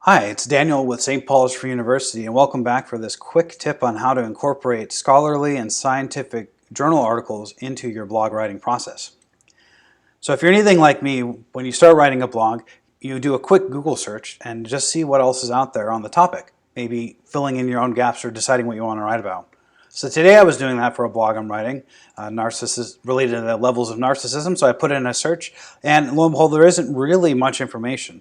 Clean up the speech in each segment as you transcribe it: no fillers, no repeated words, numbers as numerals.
Hi, it's Daniel with St. Paul's Free University, and welcome back for this quick tip on how to incorporate scholarly and scientific journal articles into your blog writing process. So if you're anything like me, when you start writing a blog, you do a quick Google search and just see what else is out there on the topic, maybe filling in your own gaps or deciding what you want to write about. So today I was doing that for a blog I'm writing, related to the levels of narcissism, so I put in a search, and lo and behold, there isn't really much information.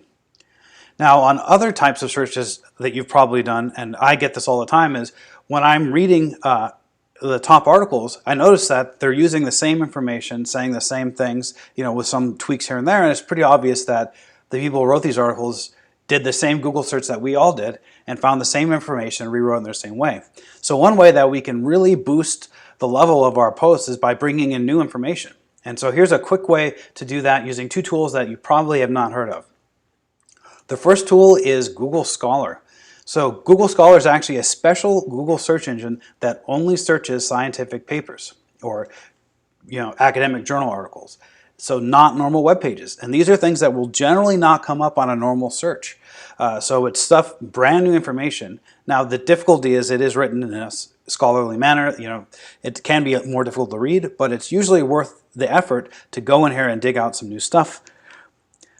Now, on other types of searches that you've probably done, and I get this all the time, is when I'm reading the top articles, I notice that they're using the same information, saying the same things, with some tweaks here and there, and it's pretty obvious that the people who wrote these articles did the same Google search that we all did and found the same information and rewrote in their same way. So one way that we can really boost the level of our posts is by bringing in new information. And so here's a quick way to do that using two tools that you probably have not heard of. The first tool is Google Scholar. So Google Scholar is actually a special Google search engine that only searches scientific papers or academic journal articles. So not normal web pages. And these are things that will generally not come up on a normal search. So it's brand new information. Now the difficulty is it is written in a scholarly manner. It can be more difficult to read, but it's usually worth the effort to go in here and dig out some new stuff.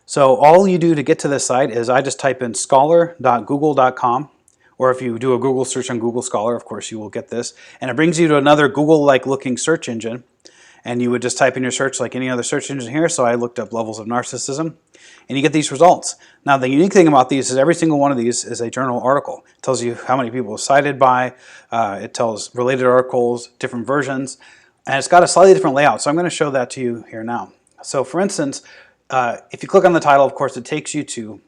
So all you do to get to this site is I just type in scholar.google.com, or if you do a Google search on Google Scholar, of course you will get this, and it brings you to another Google-like looking search engine, and you would just type in your search like any other search engine here. So I looked up levels of narcissism, and you get these results. Now the unique thing about these is every single one of these is a journal article. It tells you how many people it's cited by, it tells related articles, different versions, and it's got a slightly different layout. So I'm going to show that to you here now. So for instance, if you click on the title, of course, it takes you to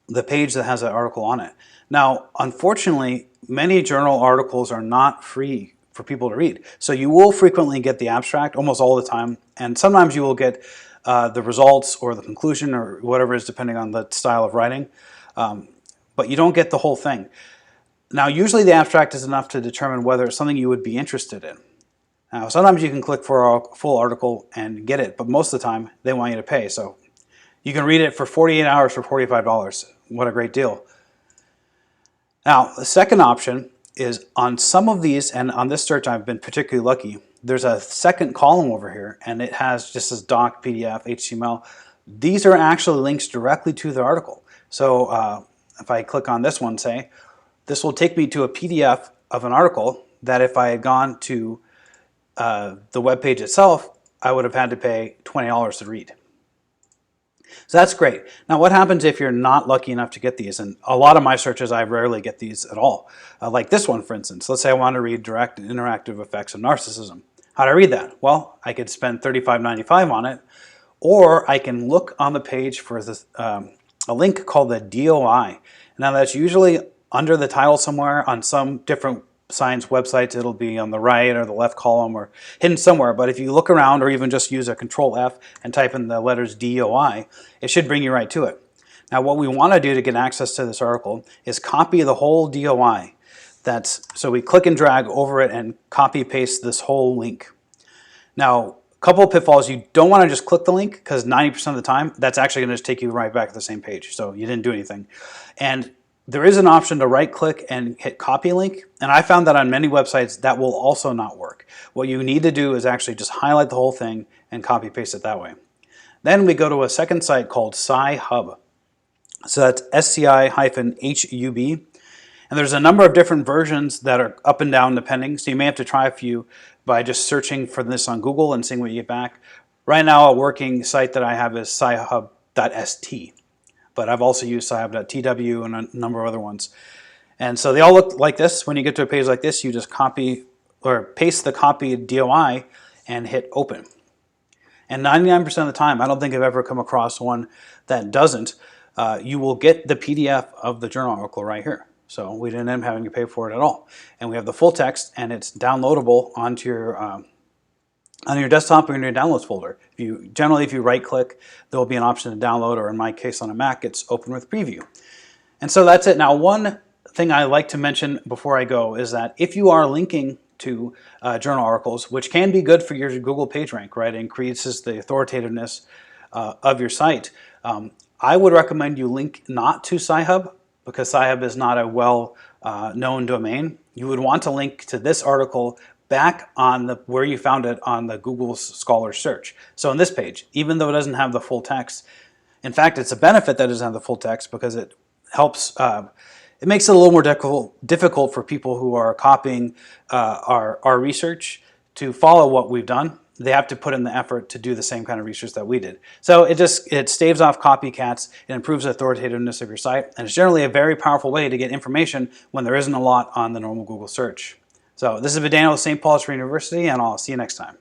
the page that has that article on it. Now, unfortunately, many journal articles are not free for people to read. So you will frequently get the abstract, almost all the time, and sometimes you will get the results or the conclusion or whatever it is, depending on the style of writing, but you don't get the whole thing. Now, usually the abstract is enough to determine whether it's something you would be interested in. Now, sometimes you can click for a full article and get it, but most of the time they want you to pay. So you can read it for 48 hours for $45. What a great deal. Now, the second option is on some of these, and on this search I've been particularly lucky, there's a second column over here, and it has just this doc, PDF, HTML. These are actually links directly to the article. So if I click on this one, say, this will take me to a PDF of an article that if I had gone to the web page itself, I would have had to pay $20 to read. So that's great. Now what happens if you're not lucky enough to get these? And a lot of my searches, I rarely get these at all. Like this one, for instance. Let's say I want to read direct and interactive effects of narcissism. How do I read that? Well, I could spend $35.95 on it, or I can look on the page for this, a link called the DOI. Now that's usually under the title somewhere on some different science websites. It'll be on the right or the left column or hidden somewhere, but if you look around or even just use a Control F and type in the letters DOI, it should bring you right to it. Now what we want to do to get access to this article is copy the whole DOI. So we click and drag over it and copy paste this whole link. Now a couple of pitfalls: you don't want to just click the link, because 90% of the time that's actually going to just take you right back to the same page, so you didn't do anything. And there is an option to right click and hit copy link, and I found that on many websites that will also not work. What you need to do is actually just highlight the whole thing and copy paste it that way. Then we go to a second site called Sci-Hub. So that's SCI-HUB, and there's a number of different versions that are up and down depending, so you may have to try a few by just searching for this on Google and seeing what you get back. Right now a working site that I have is scihub.st. But I've also used sci-hub.tw and a number of other ones. And so they all look like this. When you get to a page like this, you just copy or paste the copied DOI and hit open. And 99% of the time, I don't think I've ever come across one that doesn't. You will get the PDF of the journal article right here. So we didn't end up having to pay for it at all. And we have the full text, and it's downloadable onto your on your desktop or in your downloads folder. Generally, if you right click, there will be an option to download, or in my case on a Mac, it's open with preview. And so that's it. Now, one thing I like to mention before I go is that if you are linking to journal articles, which can be good for your Google PageRank, right? It increases the authoritativeness of your site. I would recommend you link not to Sci-Hub, because Sci-Hub is not a well-known domain, you would want to link to this article back on where you found it on the Google Scholar search. So on this page, even though it doesn't have the full text, in fact, it's a benefit that it doesn't have the full text because it helps, it makes it a little more difficult for people who are copying our research to follow what we've done. They have to put in the effort to do the same kind of research that we did. So it staves off copycats, it improves the authoritativeness of your site, and it's generally a very powerful way to get information when there isn't a lot on the normal Google search. So this has been Daniel with St. Paul's Free University, and I'll see you next time.